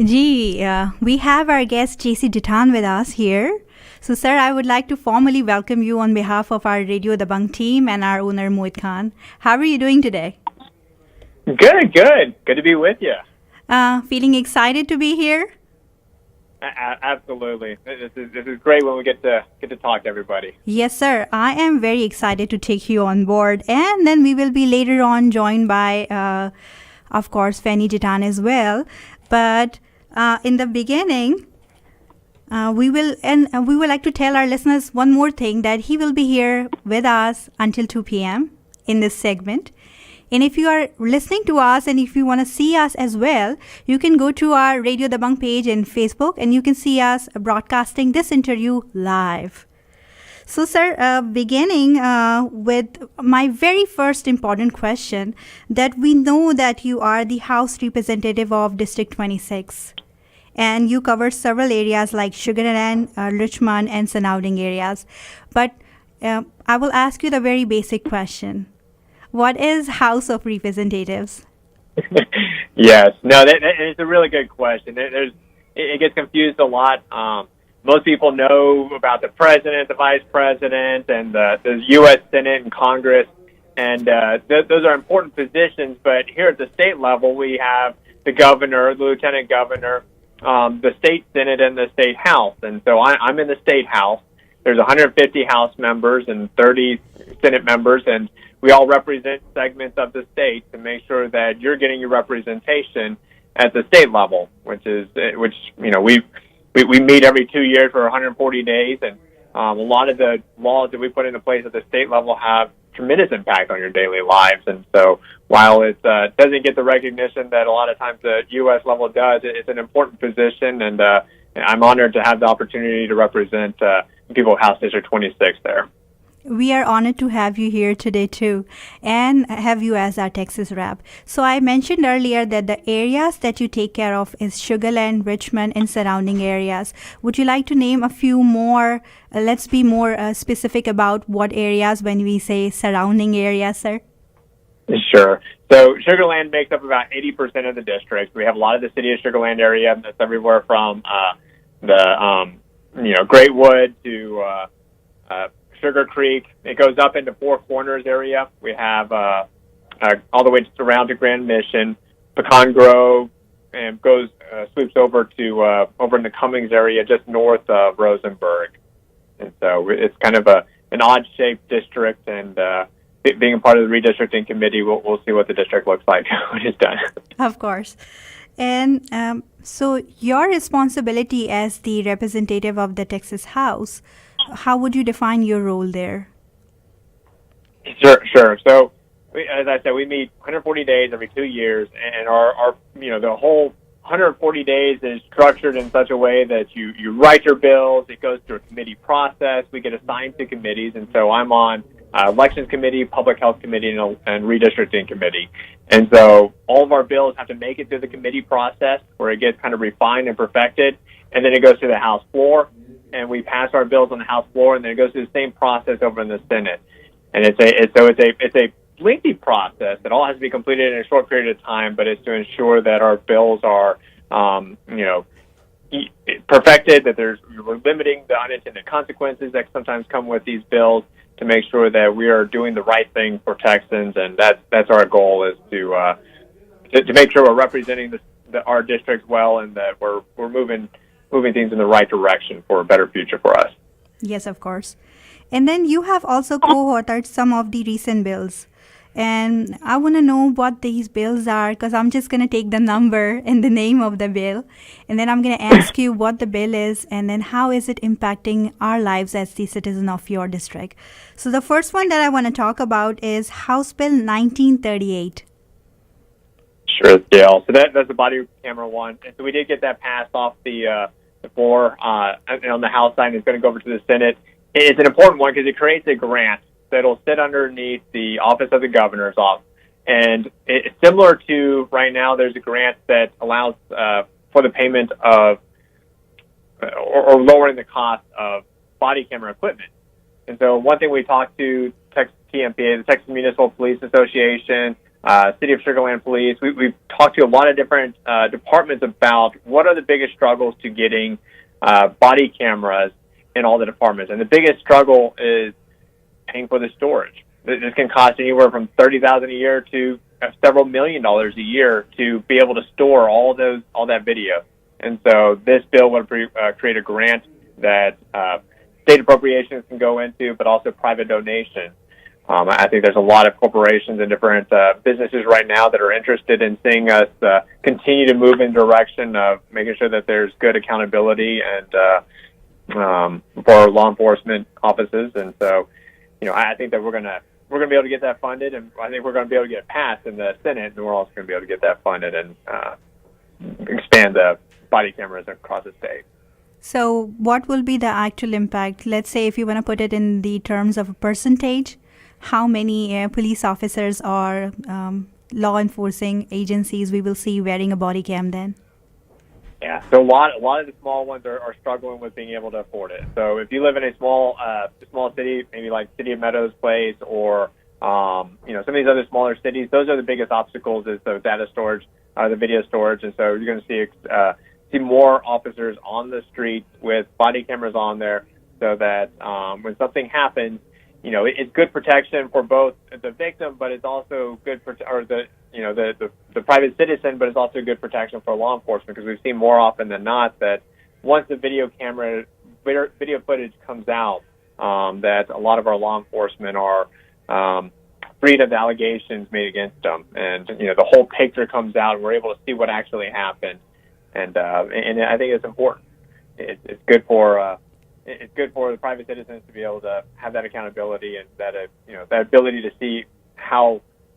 Gee, we have our guest Jacey Jetton with us here. So, sir, I would like to formally welcome you on behalf of our Radio Dabang team and our owner Mohit Khan. How are you doing today? Good, good. Good to be with you. Feeling excited to be here? Absolutely. This is great when we get to talk to everybody. Yes, sir. I am very excited to take you on board, and then we will be later on joined by, of course, Fanny Jetton as well. But in the beginning, we will like to tell our listeners one more thing, that he will be here with us until 2 p.m. in this segment. And if you are listening to us and if you want to see us as well, you can go to our Radio Dabang page in Facebook and you can see us broadcasting this interview live. So, sir, beginning with my very first important question, that we know that you are the House Representative of District 26. And you cover several areas like Sugarland, Richmond, and surrounding areas. But I will ask you the very basic question. What is House of Representatives? Yes. No, it's a really good question. It gets confused a lot. Most people know about the president, the vice president, and the U.S. Senate and Congress. And those are important positions. But here at the state level, we have the governor, the lieutenant governor, the state Senate, and the state House. And so I'm in the state House. There's 150 House members and 30 Senate members, and we all represent segments of the state to make sure that you're getting your representation at the state level, which we meet every 2 years for 140 days, and a lot of the laws that we put into place at the state level have tremendous impact on your daily lives. And so while it doesn't get the recognition that a lot of times the U.S. level does, it's an important position, and I'm honored to have the opportunity to represent people of House District 26 there. We are honored to have you here today too, and have you as our Texas rep. So I mentioned earlier that the areas that you take care of is Sugarland, Richmond, and surrounding areas. Would you like to name a few more? Let's be more specific about what areas when we say surrounding areas, sir. Sure. So Sugarland makes up about 80% of the district. We have a lot of the city of Sugarland area. That's everywhere from Great Wood to Sugar Creek. It goes up into Four Corners area. We have all the way around to Grand Mission, Pecan Grove, and sweeps over to over in the Cummings area, just north of Rosenberg. And so it's kind of an odd-shaped district, and being a part of the redistricting committee, we'll see what the district looks like when it's done. Of course. And so your responsibility as the representative of the Texas House, how would you define your role there? Sure. So, as I said, we meet 140 days every 2 years, and our the whole 140 days is structured in such a way that you write your bills. It goes through a committee process. We get assigned to committees, and so I'm on Elections Committee, Public Health Committee, and Redistricting Committee. And so all of our bills have to make it through the committee process where it gets kind of refined and perfected, and then it goes to the House floor, and we pass our bills on the House floor, and then it goes through the same process over in the Senate. And it's a lengthy process. It all has to be completed in a short period of time, but it's to ensure that our bills are, perfected, that we're limiting the unintended consequences that sometimes come with these bills, to make sure that we are doing the right thing for Texans, and that's our goal, is to make sure we're representing our district well, and that we're moving things in the right direction for a better future for us. Yes, of course. And then you have also co-authored some of the recent bills. And I want to know what these bills are, because I'm just going to take the number and the name of the bill. And then I'm going to ask you what the bill is, and then how is it impacting our lives as the citizen of your district. So the first one that I want to talk about is House Bill 1938. Sure, Dale. So that's the body camera one. And so we did get that passed off the floor on the House side, and it's going to go over to the Senate. It's an important one because it creates a grant that'll sit underneath the Office of the Governor's Office. And it's similar to, right now, there's a grant that allows for the payment of or lowering the cost of body camera equipment. And so one thing we talked to Texas TMPA, the Texas Municipal Police Association, City of Sugar Land Police. We've talked to a lot of different departments about what are the biggest struggles to getting body cameras in all the departments. And the biggest struggle is paying for the storage. This can cost anywhere from $30,000 a year to several $1 million a year to be able to store all that video. And so this bill would create a grant that state appropriations can go into, but also private donations. I think there's a lot of corporations and different businesses right now that are interested in seeing us continue to move in the direction of making sure that there's good accountability and for law enforcement offices. And so, I think that we're gonna be able to get that funded, and I think we're going to be able to get it passed in the Senate, and we're also going to be able to get that funded and expand the body cameras across the state. So what will be the actual impact? Let's say if you want to put it in the terms of a percentage, how many police officers or law enforcing agencies we will see wearing a body cam then? Yeah, so a lot of the small ones are struggling with being able to afford it. So if you live in a small city, maybe like City of Meadows Place or some of these other smaller cities, those are the biggest obstacles is the data storage, the video storage, and so you're going to see more officers on the street with body cameras on there, so that when something happens, it's good protection for both the victim, but it's also good for the private citizen, but it's also good protection for law enforcement, because we've seen more often than not that once the video footage comes out, that a lot of our law enforcement are freed of the allegations made against them, and the whole picture comes out, and we're able to see what actually happened, and I think it's important. It's good for the private citizens to be able to have that accountability and that that ability to see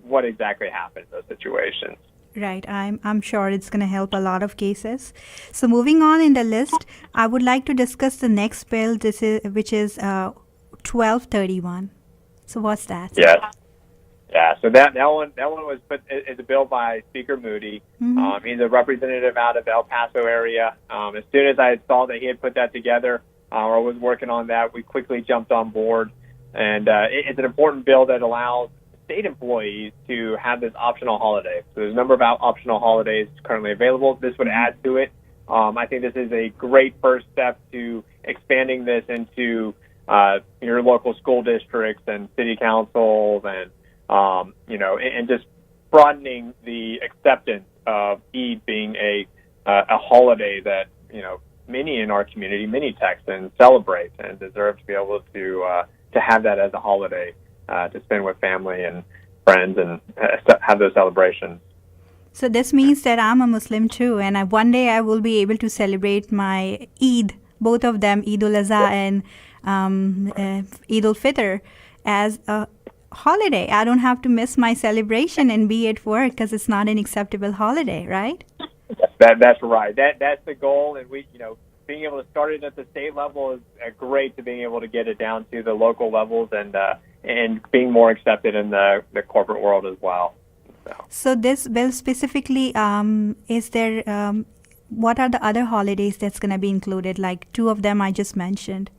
what exactly happened in those situations. Right. I'm sure it's going to help a lot of cases. So moving on in the list, I would like to discuss the next bill, which is 1231. So what's that? Yes. Yeah. So that one was put as a bill by Speaker Moody. Mm-hmm. He's a representative out of the El Paso area. As soon as I saw that he had put that together, or was working on that, we quickly jumped on board. And it's an important bill that allows state employees to have this optional holiday. So there's a number of optional holidays currently available. This would add to it. I think this is a great first step to expanding this into your local school districts and city councils, and and just broadening the acceptance of Eid being a holiday that many in our community, many Texans celebrate and deserve to be able to have that as a holiday to spend with family and friends and have those celebrations. So this means that I'm a Muslim too, and one day I will be able to celebrate my Eid, both of them, Eid al-Azha and Eid al-Fitr, as a holiday. I don't have to miss my celebration and be at work because it's not an acceptable holiday, right? That's right. That's the goal, and we, being able to start it at the state level is great, to being able to get it down to the local levels and being more accepted in the corporate world as well. So this bill specifically, is there? What are the other holidays that's going to be included? Like two of them I just mentioned.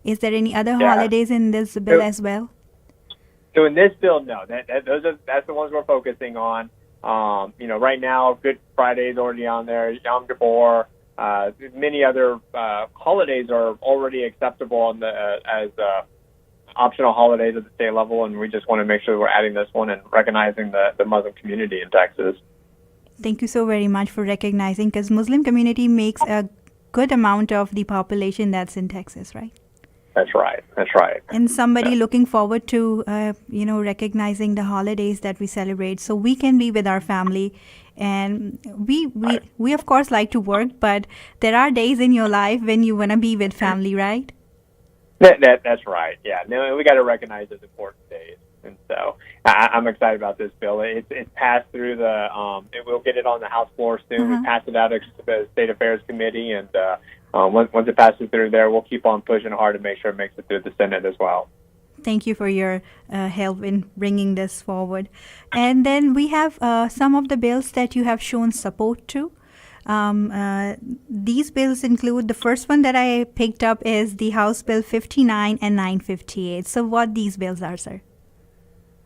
Is there any other holidays in this bill as well? So in this bill, no. That's the ones we're focusing on. Right now, Good Friday is already on there. Yom Kippur, many other holidays are already acceptable as optional holidays at the state level, and we just want to make sure we're adding this one and recognizing the Muslim community in Texas. Thank you so very much for recognizing, because Muslim community makes a good amount of the population that's in Texas, right? That's right. And somebody looking forward to, recognizing the holidays that we celebrate, so we can be with our family. And we of course like to work, but there are days in your life when you want to be with family, right? That's right. Yeah. No, we got to recognize those important days, and so I'm excited about this bill. It's passed through we'll get it on the House floor soon. Uh-huh. We passed it out of the State Affairs Committee, and once it passes through there, we'll keep on pushing hard to make sure it makes it through the Senate as well. Thank you for your help in bringing this forward. And then we have some of the bills that you have shown support to. These bills include, the first one that I picked up is the House Bill 59 and 958. So what these bills are, sir?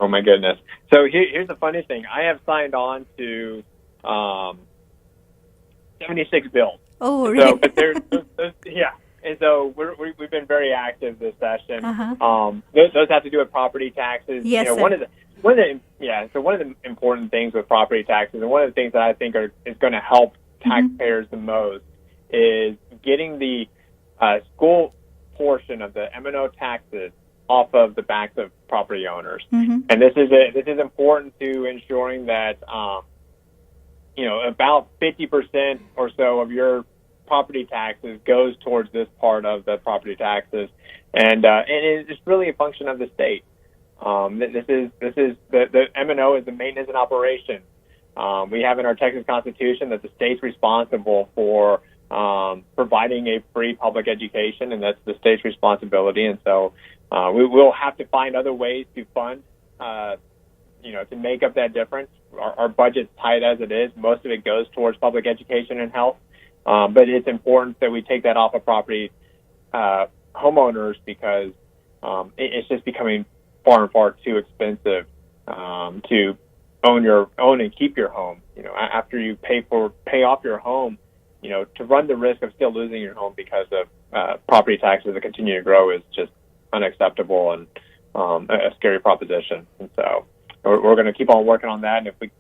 Oh my goodness. So here's the funny thing. I have signed on to 76 bills. Oh, So, really? but yeah. And so we've been very active this session. Uh-huh. Those have to do with property taxes. Yes, So one of the important things with property taxes, and one of the things that I think is going to help taxpayers the most, is getting the school portion of the M&O taxes off of the backs of property owners. Mm-hmm. And this is important to ensuring that about 50% or so of your property taxes goes towards this part of the property taxes, and it's really a function of the state. This is the M&O is the maintenance and operation. We have in our Texas Constitution that the state's responsible for providing a free public education, and that's the state's responsibility. And so we will have to find other ways to fund, to make up that difference. Our budget's tight as it is. Most of it goes towards public education and health. But it's important that we take that off of property homeowners, because it's just becoming far and far too expensive to own and keep your home. After you pay off your home, to run the risk of still losing your home because of property taxes that continue to grow is just unacceptable and a scary proposition. And so we're going to keep on working on that. And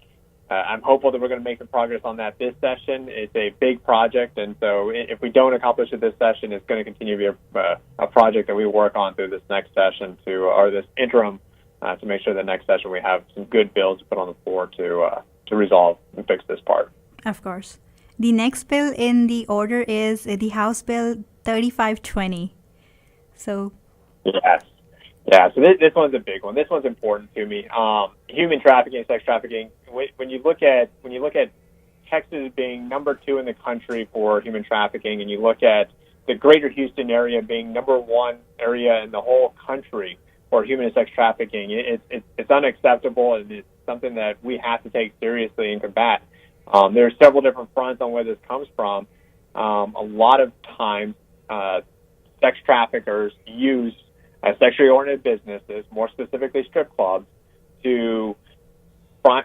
I'm hopeful that we're going to make some progress on that this session. It's a big project, and so if we don't accomplish it this session, it's going to continue to be a project that we work on through this next session or this interim to make sure that next session we have some good bills to put on the floor to resolve and fix this part. Of course. The next bill in the order is the House Bill 3520. So. Yes. Yeah, so this one's a big one. This one's important to me. Human trafficking, sex trafficking. When you look at Texas being number 2 in the country for human trafficking, and you look at the greater Houston area being number 1 area in the whole country for human and sex trafficking, it's unacceptable, and it's something that we have to take seriously and combat. There are several different fronts on where this comes from. A lot of times, sex traffickers use sexually oriented businesses, more specifically strip clubs, to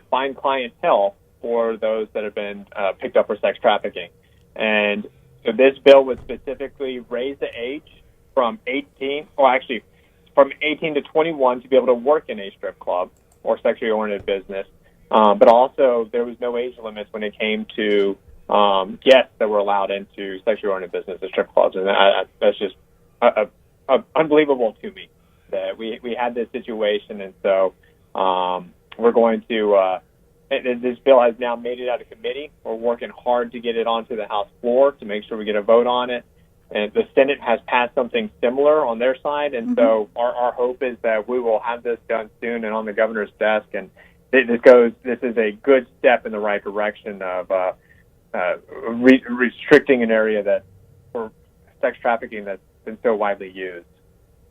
find clientele for those that have been picked up for sex trafficking. And so this bill would specifically raise the age from 18 to 21 to be able to work in a strip club or sexually oriented business. But also there was no age limits when it came to guests that were allowed into sexually oriented businesses, strip clubs. And that's just unbelievable to me that we had this situation. And so we're going to this bill has now made it out of committee. We're working hard to get it onto the House floor to make sure we get a vote on it. And the Senate has passed something similar on their side. And so our hope is that we will have this done soon and on the governor's desk. And this is a good step in the right direction of restricting an area that for sex trafficking that's been so widely used.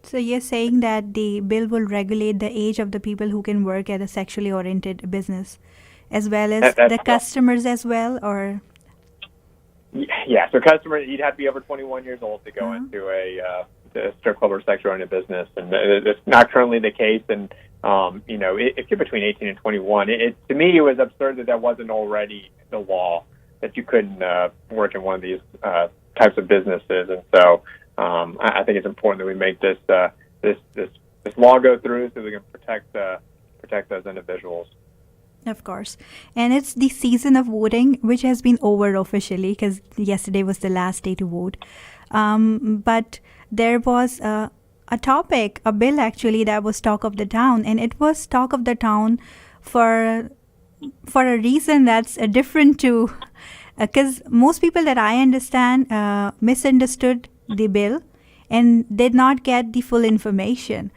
So you're saying that the bill will regulate the age of the people who can work at a sexually oriented business, as well as the customers as well, or? Yeah, so customers, you'd have to be over 21 years old to go into a strip club or sexually oriented business, and it's not currently the case. And if you're between 18 and 21, to me it was absurd that wasn't already the law, that you couldn't work in one of these types of businesses. And so I think it's important that we make this law go through so we can protect those individuals. Of course. And it's the season of voting, which has been over officially because yesterday was the last day to vote. But there was a bill actually that was talk of the town, and it was talk of the town for a reason that's different to, because most people that I understand misunderstood the bill and did not get the full information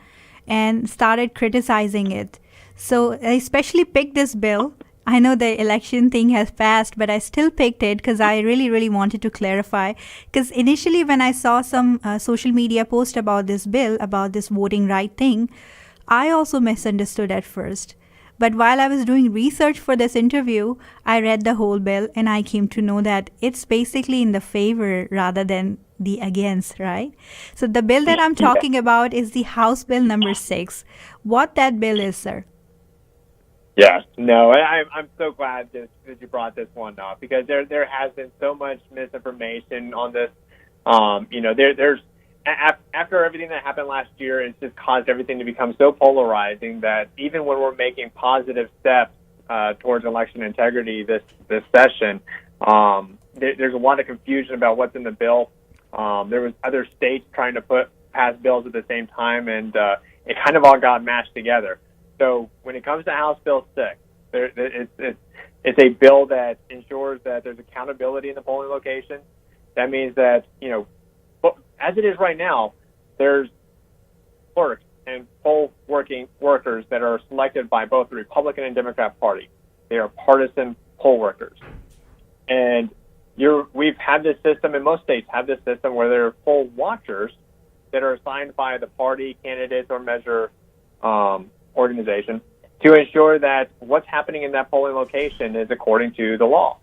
and started criticizing it. So I especially picked this bill. I know the election thing has passed, but I still picked it because I really, really wanted to clarify. Because initially when I saw some social media post about this bill, about this voting right thing, I also misunderstood at first. But while I was doing research for this interview, I read the whole bill and I came to know that it's basically in the favor rather than the against, right? So the bill that I'm talking about is the House Bill number 6. What that bill is, sir? Yes. No, I'm so glad that you brought this one up, because there has been so much misinformation on this. There's after everything that happened last year, it's just caused everything to become so polarizing that even when we're making positive steps towards election integrity this session, there's a lot of confusion about what's in the bill. There was other states trying to pass bills at the same time, and it kind of all got mashed together. So when it comes to House Bill 6, it's a bill that ensures that there's accountability in the polling locations. That means that, as it is right now, there's clerks and poll workers that are selected by both the Republican and Democrat Party. They are partisan poll workers. And we've had this system, and most states have this system, where there are poll watchers that are assigned by the party, candidates, or measure organization to ensure that what's happening in that polling location is according to the law.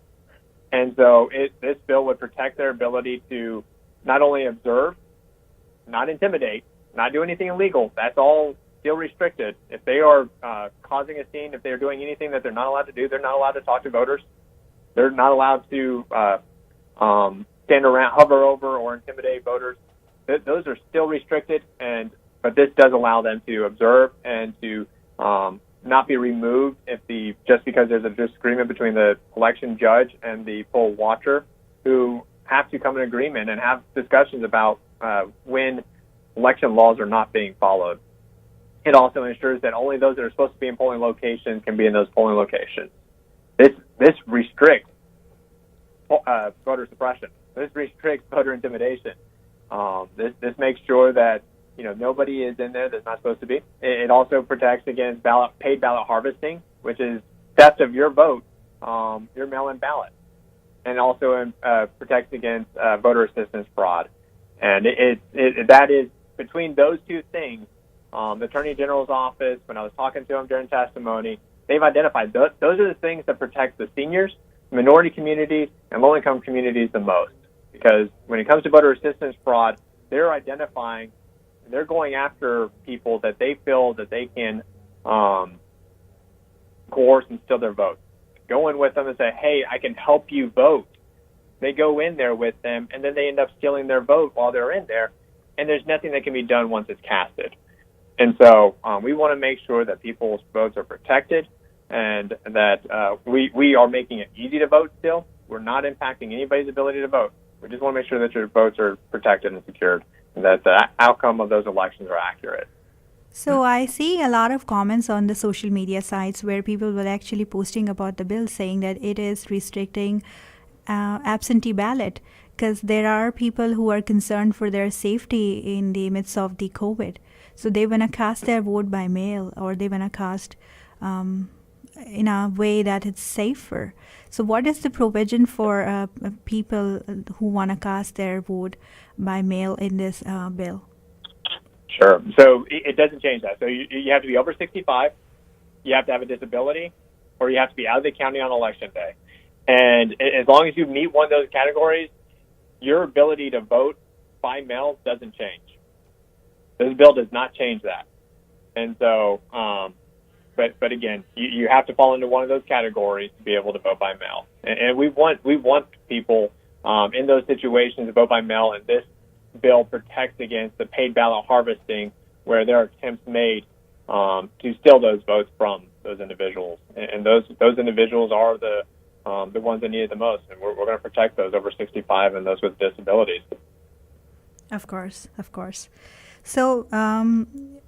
And so this bill would protect their ability to not only observe, not intimidate, not do anything illegal. That's all still restricted. If they are causing a scene, if they're doing anything that they're not allowed to do, they're not allowed to talk to voters. They're not allowed to stand around, hover over, or intimidate voters. Those are still restricted, but this does allow them to observe and to not be removed just because there's a disagreement between the election judge and the poll watcher, who have to come in agreement and have discussions about when election laws are not being followed. It also ensures that only those that are supposed to be in polling locations can be in those polling locations. This restricts voter suppression. This restricts voter intimidation. This makes sure that nobody is in there that's not supposed to be. It also protects against paid ballot harvesting, which is theft of your vote, your mail-in ballot, and also protects against voter assistance fraud. And that is between those two things. The Attorney General's office, when I was talking to him during testimony, they've identified those are the things that protect the seniors, minority communities, and low-income communities the most. Because when it comes to voter assistance fraud, they're identifying, they're going after people that they feel that they can coerce and steal their vote. Go in with them and say, hey, I can help you vote. They go in there with them, and then they end up stealing their vote while they're in there, and there's nothing that can be done once it's casted. And so we want to make sure that people's votes are protected, and that we are making it easy to vote still. We're not impacting anybody's ability to vote. We just want to make sure that your votes are protected and secured, and that the outcome of those elections are accurate. So I see a lot of comments on the social media sites where people were actually posting about the bill, saying that it is restricting absentee ballot, because there are people who are concerned for their safety in the midst of the COVID. So they want to cast their vote by mail, or they want to cast in a way that it's safer. So what is the provision for people who want to cast their vote by mail in this bill? Sure. So it doesn't change that. So you have to be over 65, you have to have a disability, or you have to be out of the county on election day. And as long as you meet one of those categories, your ability to vote by mail doesn't change. This bill does not change that. And so, but again, you have to fall into one of those categories to be able to vote by mail. And we want people in those situations to vote by mail, and this bill protects against the paid ballot harvesting, where there are attempts made to steal those votes from those individuals. And those individuals are the ones that need it the most, and we're going to protect those over 65 and those with disabilities. Of course. So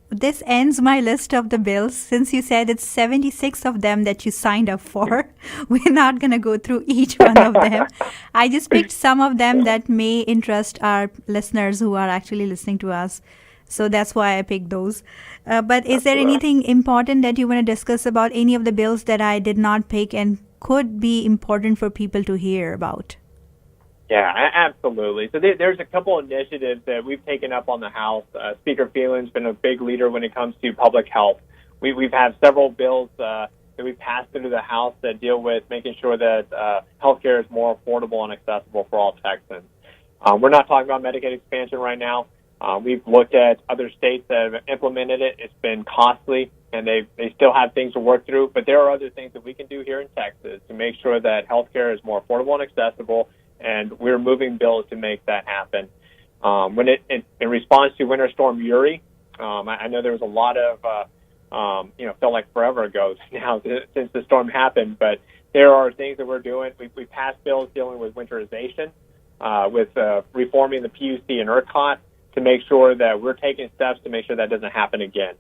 this ends my list of the bills. Since you said it's 76 of them that you signed up for, we're not going to go through each one of them. I just picked some of them that may interest our listeners who are actually listening to us. So that's why I picked those. But is there anything important that you want to discuss about any of the bills that I did not pick and could be important for people to hear about? Yeah, absolutely. So there's a couple initiatives that we've taken up on the House. Speaker Phelan's been a big leader when it comes to public health. We've had several bills that we've passed into the House that deal with making sure that healthcare is more affordable and accessible for all Texans. We're not talking about Medicaid expansion right now. We've looked at other states that have implemented it. It's been costly. and they still have things to work through. But there are other things that we can do here in Texas to make sure that healthcare is more affordable and accessible, and we're moving bills to make that happen. In response to Winter Storm Uri, I know there was a lot of felt like forever ago now since the storm happened, but there are things that we're doing. We passed bills dealing with winterization, with reforming the PUC and ERCOT to make sure that we're taking steps to make sure that doesn't happen again,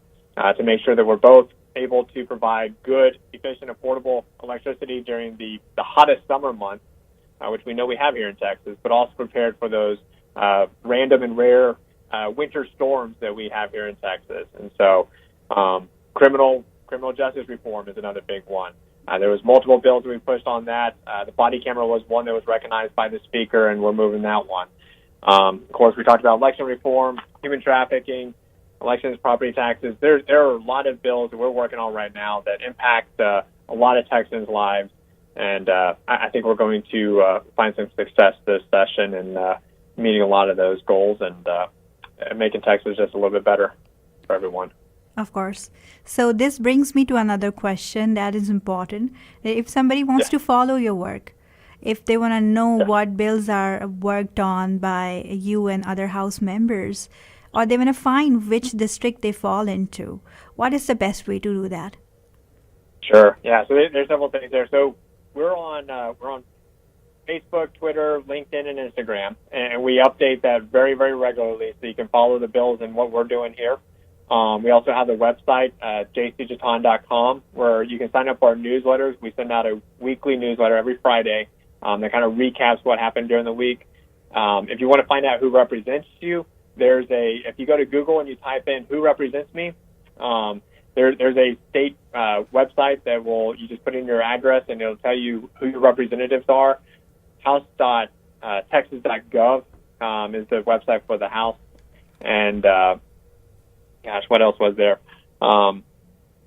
to make sure that we're both able to provide good, efficient, affordable electricity during the hottest summer months, which we know we have here in Texas, but also prepared for those random and rare winter storms that we have here in Texas. And so criminal justice reform is another big one. There was multiple bills that we pushed on that. The body camera was one that was recognized by the speaker, and we're moving that one. Of course, we talked about election reform, human trafficking, elections, property taxes. There are a lot of bills that we're working on right now that impact a lot of Texans' lives, and I think we're going to find some success this session in meeting a lot of those goals and making Texas just a little bit better for everyone. Of course. So this brings me to another question that is important. If somebody wants to follow your work, if they want to know what bills are worked on by you and other House members, or they want to find which district they fall into, what is the best way to do that? Sure. Yeah. So there's several things there. So we're on Facebook, Twitter, LinkedIn, and Instagram, and we update that very, very regularly, so you can follow the bills and what we're doing here. We also have the website, jaceyjetton.com, where you can sign up for our newsletters. We send out a weekly newsletter every Friday that kind of recaps what happened during the week. If you want to find out who represents you, if you go to Google and you type in "who represents me," there's a state website that you just put in your address and it'll tell you who your representatives are. House.texas.gov is the website for the House. And what else was there?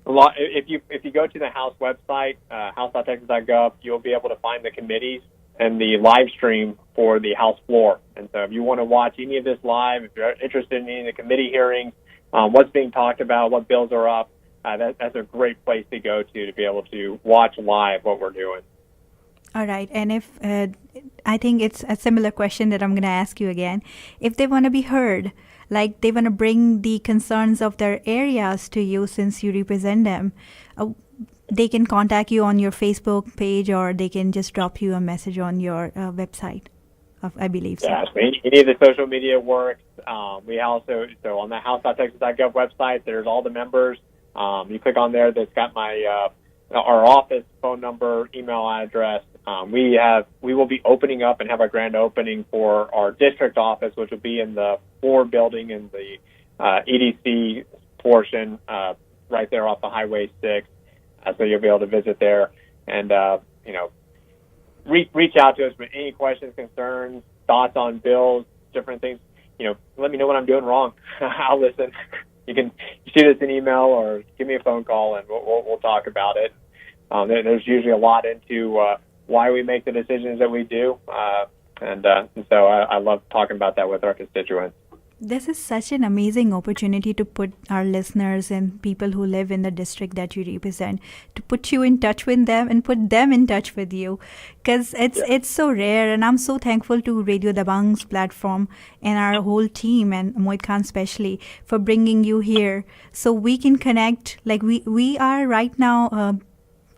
If you go to the House website, house.texas.gov, you'll be able to find the committees and the live stream for the House floor. And so if you want to watch any of this live, if you're interested in any of the committee hearings, what's being talked about, what bills are up, that's a great place to go to be able to watch live what we're doing. All right. And if I think it's a similar question that I'm going to ask you again. If they want to be heard, like they want to bring the concerns of their areas to you since you represent them, they can contact you on your Facebook page, or they can just drop you a message on your website, I believe. Yeah, so any of the social media works. We also, on the house.texas.gov website, there's all the members. You click on there, that's got our office phone number, email address. We will be opening up and have our grand opening for our district office, which will be in the floor building in the EDC portion, right there off of Highway 6. So you'll be able to visit there and reach out to us with any questions, concerns, thoughts on bills, different things. Let me know what I'm doing wrong. I'll listen. You can shoot us an email or give me a phone call, and we'll talk about it. There's usually a lot into why we make the decisions that we do, and so I love talking about that with our constituents. This is such an amazing opportunity to put our listeners and people who live in the district that you represent, to put you in touch with them and put them in touch with you, because it's so rare. And I'm so thankful to Radio Dabang's platform and our whole team, and Mohit Khan especially, for bringing you here so we can connect. Like we are right now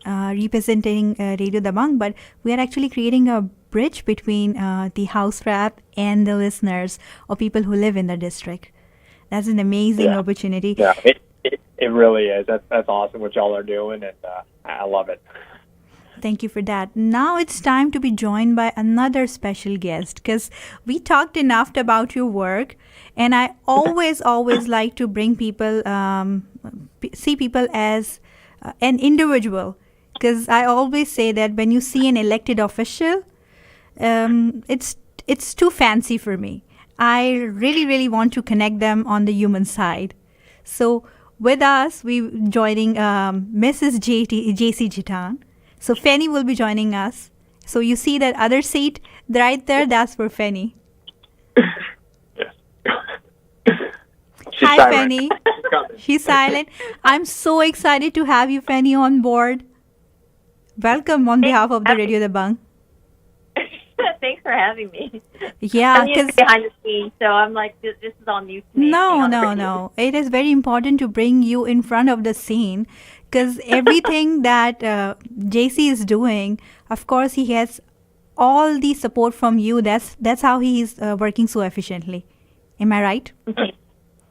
representing Radio Dabang, but we are actually creating a bridge between the House rep and the listeners or people who live in the district. That's an amazing opportunity. Yeah, it really is. That's awesome what y'all are doing, and I love it. Thank you for that. Now it's time to be joined by another special guest, because we talked enough about your work, and I always like to bring people, see people as an individual, because I always say that when you see an elected official, it's too fancy for me. I really want to connect them on the human side. So with us, we joining Mrs. Jacey Jetton. So Fanny will be joining us. So you see that other seat right there, that's for Fanny. Yes. Hi, Fanny. coming. She's silent. I'm so excited to have you, Fanny, on board. Welcome on behalf of the Radio Dabang. Thanks for having me. Yeah, I'm usually behind the scenes, so I'm like, this is all new to me. No. It is very important to bring you in front of the scene because everything that JC is doing, of course, he has all the support from you. That's how he is working so efficiently. Am I right?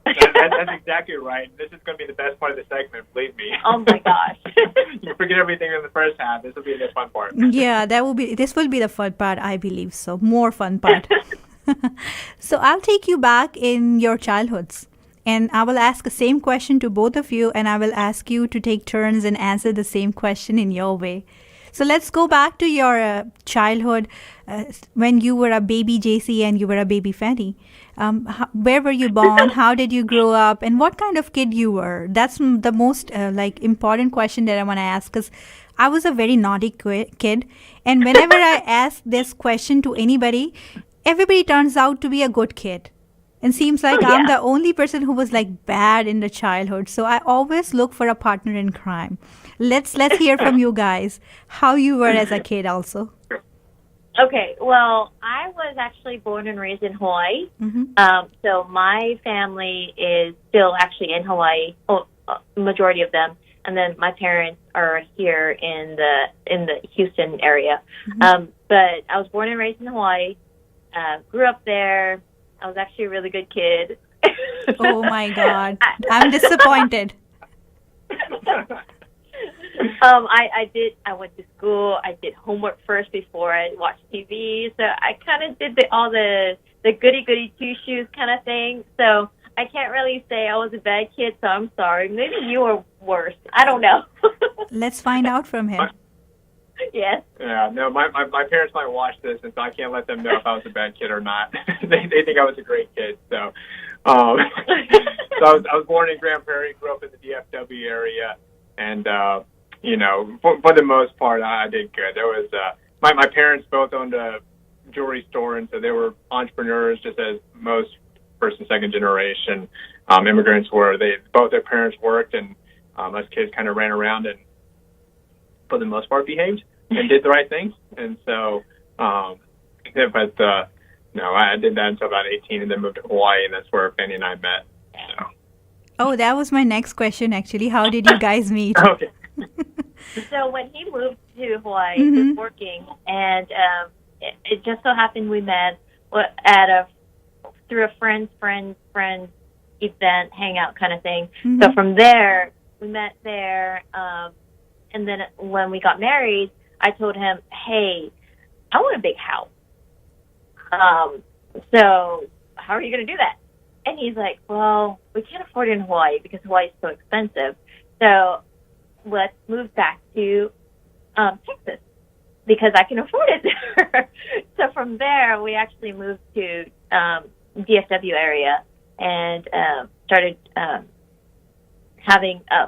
That's exactly right. This is going to be the best part of the segment, believe me. Oh my gosh. You forget everything in the first half. This will be the fun part. Yeah, this will be the fun part, I believe so. More fun part. So I'll take you back in your childhoods. And I will ask the same question to both of you, and I will ask you to take turns and answer the same question in your way. So let's go back to your childhood when you were a baby JC and you were a baby Fanny. Where were you born? How did you grow up? And what kind of kid you were? That's the most important question that I want to ask because I was a very naughty kid. And whenever I ask this question to anybody, everybody turns out to be a good kid. And seems like I'm the only person who was like bad in the childhood. So I always look for a partner in crime. Let's hear from you guys how you were as a kid also. Okay, well, I was actually born and raised in Hawaii. Mm-hmm. So my family is still actually in Hawaii, majority of them. And then my parents are here in the Houston area. Mm-hmm. But I was born and raised in Hawaii, grew up there. I was actually a really good kid. Oh my God. I'm disappointed. I went to school. I did homework first before I watched TV. So I kind of did all the goody-goody two-shoes kind of thing. So I can't really say I was a bad kid, so I'm sorry. Maybe you were worse. I don't know. Let's find out from him. Yes. Yeah, no, my parents might watch this, and so I can't let them know if I was a bad kid or not. they think I was a great kid. So, so I was born in Grand Prairie, grew up in the DFW area, and for the most part, I did good. There was my parents both owned a jewelry store, and so they were entrepreneurs, just as most first and second generation immigrants were. Both their parents worked, and us kids kind of ran around and, for the most part, behaved and did the right things. And so, I did that until about 18, and then moved to Hawaii, and that's where Fanny and I met. So. Oh, that was my next question, actually. How did you guys meet? Okay. So when he moved to Hawaii, he was working, and it just so happened we met through a friend's event, hangout kind of thing. Mm-hmm. So from there, we met there, and then when we got married, I told him, hey, I want a big house. So how are you going to do that? And he's like, well, we can't afford it in Hawaii because Hawaii is so expensive. So let's move back to Texas because I can afford it there. So from there, we actually moved to DFW area and started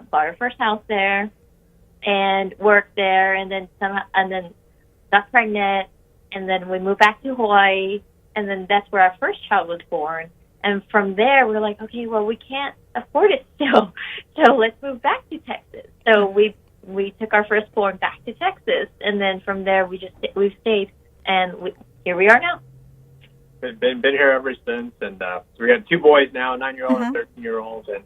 bought our first house there and worked there, and then got pregnant, and then we moved back to Hawaii, and then that's where our first child was born. And from there, we're like, okay, well, we can't afford it still, so let's move back to Texas. So we took our firstborn back to Texas, and then from there we've stayed, and here we are now. Been here ever since, and so we got 2 boys now, 9-year-old and 13-year-old, and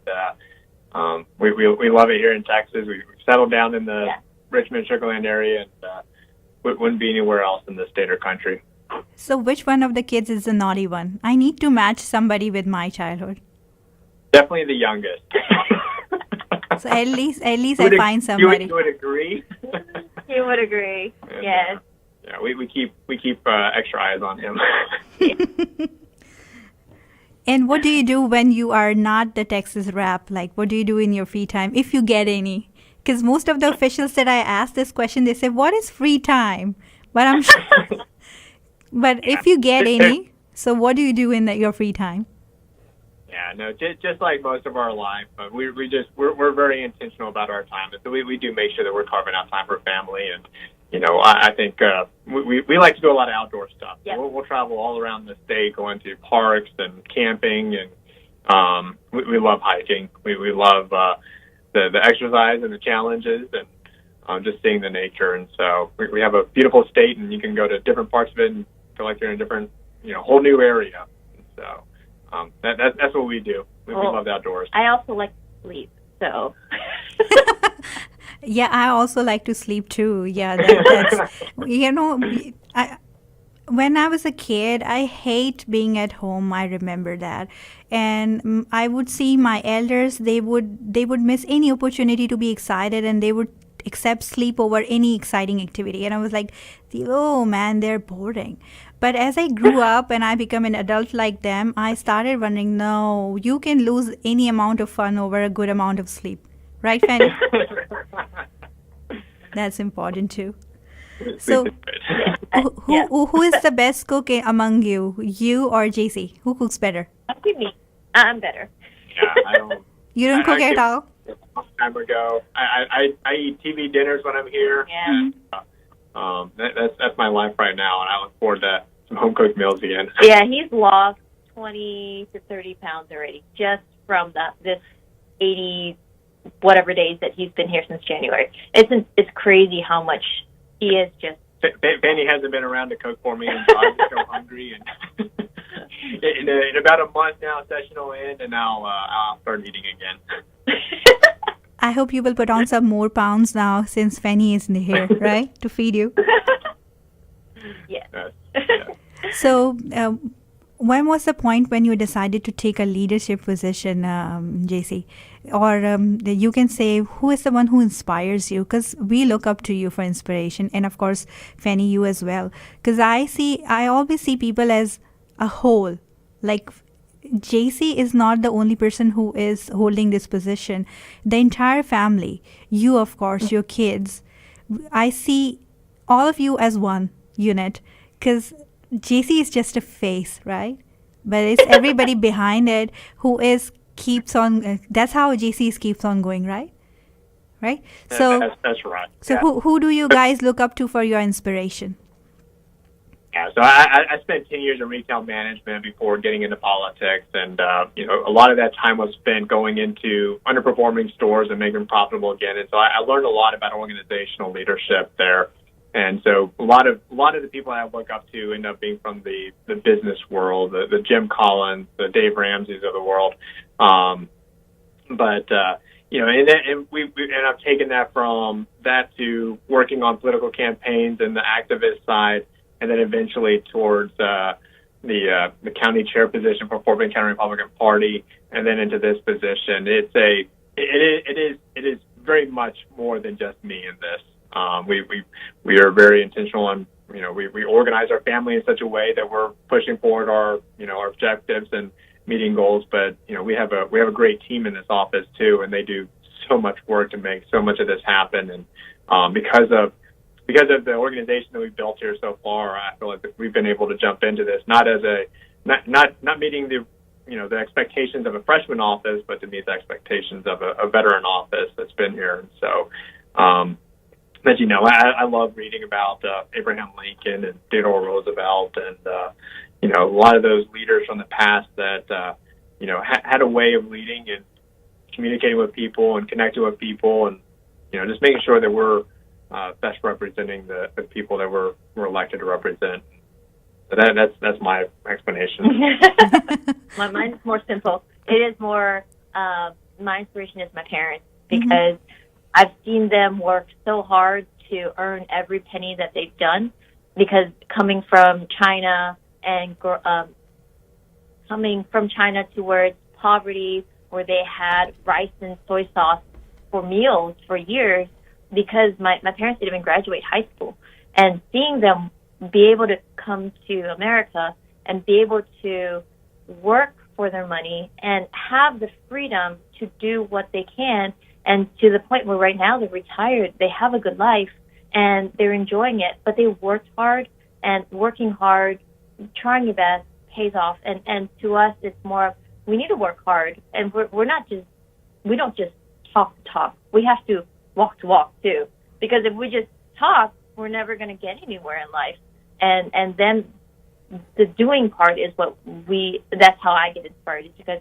we love it here in Texas. We've settled down in the Richmond, Sugarland area, and wouldn't be anywhere else in the state or country. So which one of the kids is the naughty one? I need to match somebody with my childhood. Definitely the youngest. So at least I find somebody. You would agree? You would agree. Yes. Yeah, we keep extra eyes on him. And what do you do when you are not the Texas rep? Like, what do you do in your free time, if you get any? Because most of the officials that I ask this question, they say, what is free time? But I'm sure. But if you get any, so what do you do in your free time? Yeah, no, just like most of our life, but we're very intentional about our time. And so we do make sure that we're carving out time for family. And, I think we like to do a lot of outdoor stuff. Yep. We'll travel all around the state, going to parks and camping and, We love hiking. We love the exercise and the challenges, and just seeing the nature. And so we have a beautiful state, and you can go to different parts of it and feel like you're in a different, whole new area. And so that's what we do. We love the outdoors. I also like to sleep, so. Yeah, I also like to sleep too. Yeah, that's when I was a kid, I hate being at home. I remember that, and I would see my elders. They would miss any opportunity to be excited, and they would accept sleep over any exciting activity. And I was like, oh man, they're boring. But as I grew up and I become an adult like them, I started wondering, no, you can lose any amount of fun over a good amount of sleep, right, Fanny? That's important too. So, who is the best cook among you or JC? Who cooks better? Me. I'm better. Yeah, I don't. You don't cook at all? A long time ago. I eat TV dinners when I'm here. Yeah. That's my life right now, and I look forward to some home cooked meals again. Yeah, he's lost 20 to 30 pounds already just from this 80 whatever days that he's been here since January. It's crazy how much he is just. Fanny hasn't been around to cook for me, and so I'm so hungry. And in about a month now, session will end, and I'll start eating again. I hope you will put on some more pounds now since Fanny isn't here, right, to feed you. Yes. Yeah. So, when was the point when you decided to take a leadership position, JC? Or you can say, who is the one who inspires you? Because we look up to you for inspiration. And of course, Fanny, you as well. Because I always see people as a whole. Like, JC is not the only person who is holding this position. The entire family, you, of course, your kids. I see all of you as one unit. Because JC is just a face, right? But it's everybody behind it who keeps on. That's how JC keeps on going, right? Right. So that's right. So yeah. who do you guys look up to for your inspiration? Yeah, so I spent 10 years in retail management before getting into politics, and a lot of that time was spent going into underperforming stores and making them profitable again. And so I learned a lot about organizational leadership there. And so a lot of the people I look up to end up being from the business world, the Jim Collins, the Dave Ramseys of the world. And I've taken that from that to working on political campaigns and the activist side, and then eventually towards the county chair position for Fort Bend County Republican Party, and then into this position. It is very much more than just me in this. We are very intentional on, we organize our family in such a way that we're pushing forward our objectives and meeting goals. But, we have a great team in this office too, and they do so much work to make so much of this happen. And, because of the organization that we've built here so far, I feel like we've been able to jump into this, not meeting the expectations of a freshman office, but to meet the expectations of a veteran office that's been here. And so, as you know, I love reading about Abraham Lincoln and Theodore Roosevelt, and a lot of those leaders from the past that had a way of leading and communicating with people and connecting with people, and just making sure that we're best representing the people that we're elected to represent. So that's my explanation. Mine's more simple. It is more. My inspiration is my parents, because I've seen them work so hard to earn every penny that they've done, because coming from China and towards poverty, where they had rice and soy sauce for meals for years, because my parents didn't even graduate high school. And seeing them be able to come to America and be able to work for their money and have the freedom to do what they can, and to the point where right now they're retired, they have a good life, and they're enjoying it, but they worked hard, and working hard, trying your best pays off. And to us, it's more of, we need to work hard, and we don't just talk the talk. We have to walk the walk too, because if we just talk, we're never going to get anywhere in life. And then the doing part is that's how I get inspired, is because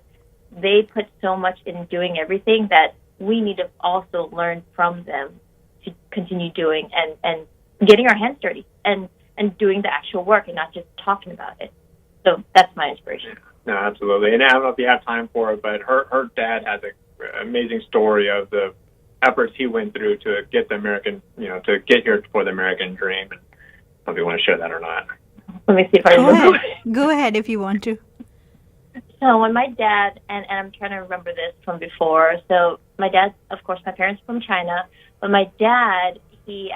they put so much in doing everything that we need to also learn from them to continue doing and getting our hands dirty and doing the actual work and not just talking about it. So that's my inspiration. No, absolutely. And I don't know if you have time for it, but her dad has an amazing story of the efforts he went through to get the American, to get here for the American dream. And I don't know if you want to share that or not. Let me see if I remember. Go ahead if you want to. So when my dad, and I'm trying to remember this from before, so my dad, of course, my parents from China, but my dad, he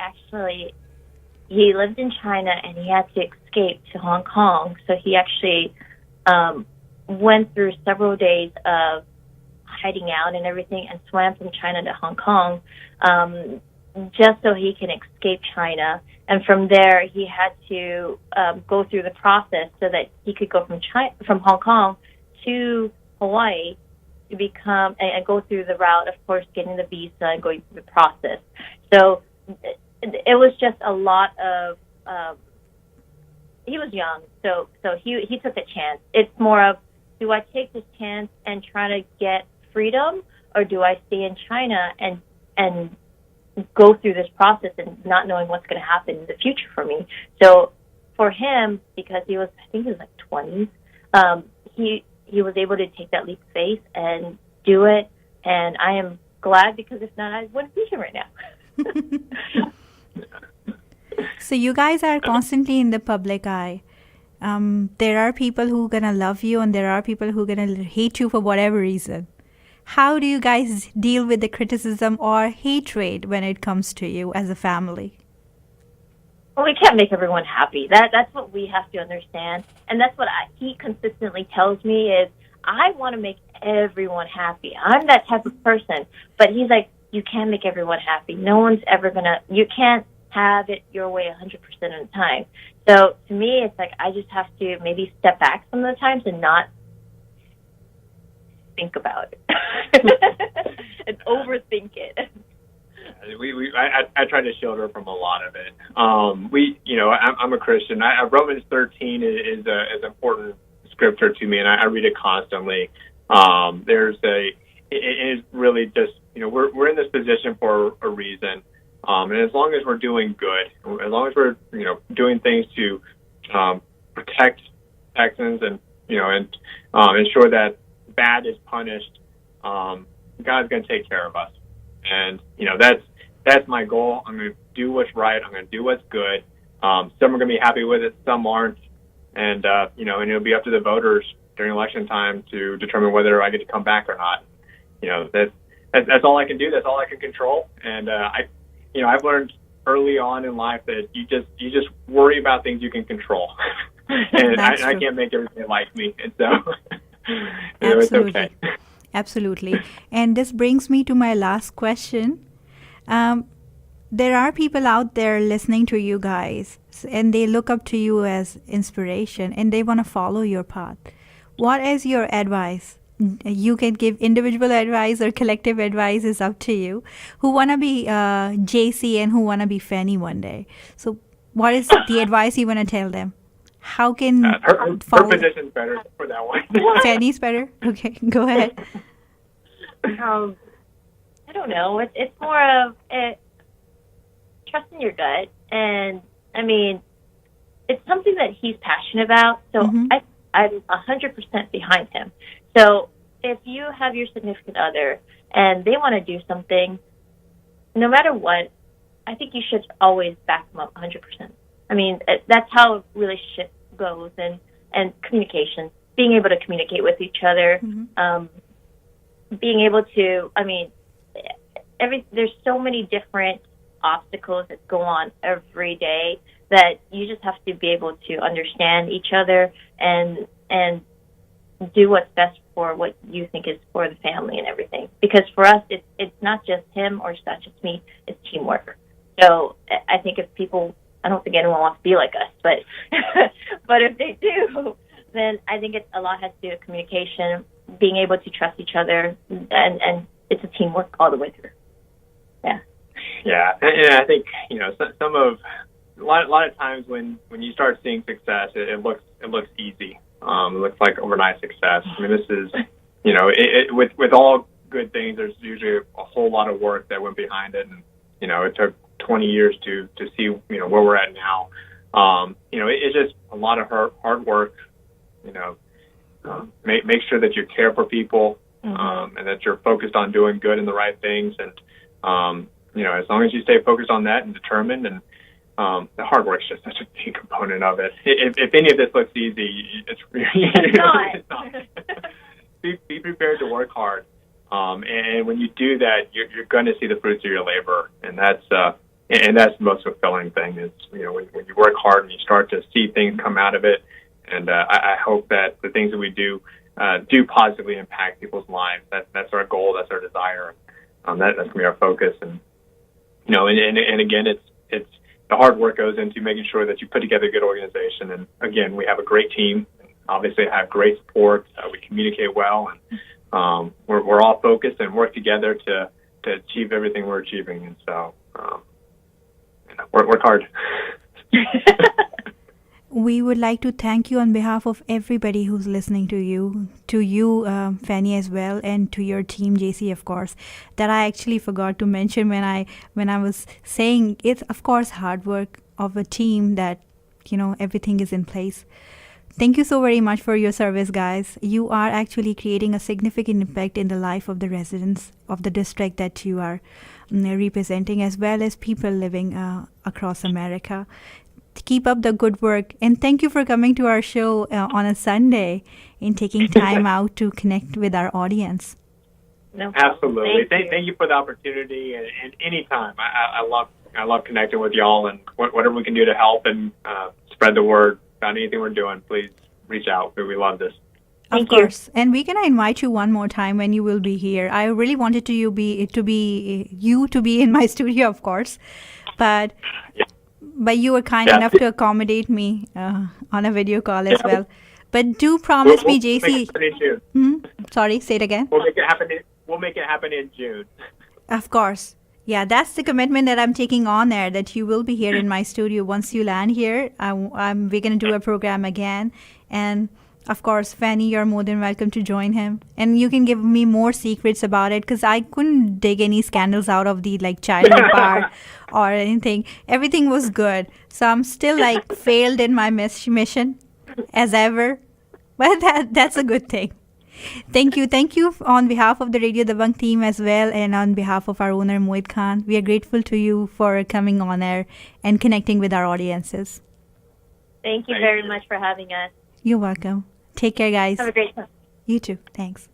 lived in China and he had to escape to Hong Kong. So he actually went through several days of hiding out and everything and swam from China to Hong Kong just so he can escape China. And from there, he had to go through the process so that he could go from Hong Kong to Hawaii to become and go through the route, of course, getting the visa and going through the process. So it was just a lot of. He was young, so he took a chance. It's more of, do I take this chance and try to get freedom, or do I stay in China and go through this process and not knowing what's going to happen in the future for me? So for him, because I think he was like 20s, he was able to take that leap of faith and do it, and I am glad, because if not, I wouldn't be here right now. So you guys are constantly in the public eye. There are people who are going to love you and there are people who are going to hate you for whatever reason. How do you guys deal with the criticism or hatred when it comes to you as a family? Well, we can't make everyone happy. That's what we have to understand. And that's what he consistently tells me is, I want to make everyone happy. I'm that type of person. But he's like, you can't make everyone happy. No one's ever going to, you can't have it your way 100% of the time. So to me, it's like I just have to maybe step back some of the times and not think about it and overthink it. I try to shield her from a lot of it. I'm a Christian. Romans 13 is an important scripture to me, and I read it constantly. It is really just, we're in this position for a reason. And as long as we're doing good, as long as we're, doing things to protect Texans and ensure that bad is punished, God's going to take care of us. And, that's my goal. I'm going to do what's right. I'm going to do what's good. Some are going to be happy with it. Some aren't. And, and it'll be up to the voters during election time to determine whether I get to come back or not. That's all I can do. That's all I can control. And, I've learned early on in life that you just worry about things you can control, and I can't make everything like me, and so it's okay. Absolutely. And this brings me to my last question. There are people out there listening to you guys, and they look up to you as inspiration, and they want to follow your path. What is your advice? You can give individual advice or collective advice, is up to you. Who want to be Jacey and who want to be Fanny one day? So what is the advice you want to tell them? How can her position's better for that one. Fanny's better? Okay, go ahead. I don't know. It's more of trusting your gut. And, I mean, it's something that he's passionate about. So I'm 100% behind him. So if you have your significant other and they want to do something, no matter what, I think you should always back them up 100%. I mean, that's how a relationship goes, and communication, being able to communicate with each other, being able to, I mean, there's so many different obstacles that go on every day that you just have to be able to understand each other and do what's best for what you think is for the family and everything. Because for us, it's not just him or it's not just me, it's teamwork. So I think I don't think anyone wants to be like us, but but if they do, then I think a lot has to do with communication, being able to trust each other, and it's a teamwork all the way through. Yeah. Yeah, and I think a lot of times when you start seeing success, it looks easy. It looks like overnight success. I mean, this is with all good things, there's usually a whole lot of work that went behind it, and it took 20 years to see where we're at now. It's just a lot of hard work. Make sure that you care for people, and that you're focused on doing good and the right things, and as long as you stay focused on that and determined, and the hard work is just such a big component of it. If any of this looks easy, it's not. Be prepared to work hard, and when you do that, you're going to see the fruits of your labor, and that's the most fulfilling thing is when you work hard and you start to see things come out of it. And I hope that the things that we do positively impact people's lives. That's our goal. That's our desire. That's going to be our focus. And and again, it's the hard work goes into making sure that you put together a good organization. And again, we have a great team. Obviously, have great support. We communicate well, and we're all focused and work together to achieve everything we're achieving. And so, work hard. We would like to thank you on behalf of everybody who's listening to you, Fanny, as well, and to your team, Jacey, of course, that I actually forgot to mention when I was saying it's, of course, hard work of a team that, everything is in place. Thank you so very much for your service, guys. You are actually creating a significant impact in the life of the residents of the district that you are representing, as well as people living across America. Keep up the good work, and thank you for coming to our show on a Sunday and taking time out to connect with our audience. No Absolutely. Thank you for the opportunity, and anytime. I love connecting with y'all, and whatever we can do to help and spread the word about anything we're doing, please reach out. We love this. Of course. And we're going to invite you one more time when you will be here. I really wanted you to be in my studio, of course, but you were kind enough to accommodate me on a video call as well. But do promise me, Jacey. Sorry, say it again. We'll make it happen in June. Of course. Yeah, that's the commitment that I'm taking on there, that you will be here in my studio once you land here. We're going to do a program again. And, of course, Fanny, you're more than welcome to join him. And you can give me more secrets about it, because I couldn't dig any scandals out of the childhood part or anything. Everything was good. So I'm still failed in my mission as ever. But that's a good thing. Thank you. Thank you on behalf of the Radio Dabang team as well, and on behalf of our owner, Mohit Khan. We are grateful to you for coming on air and connecting with our audiences. Thank you very much for having us. You're welcome. Take care, guys. Have a great time. You too. Thanks.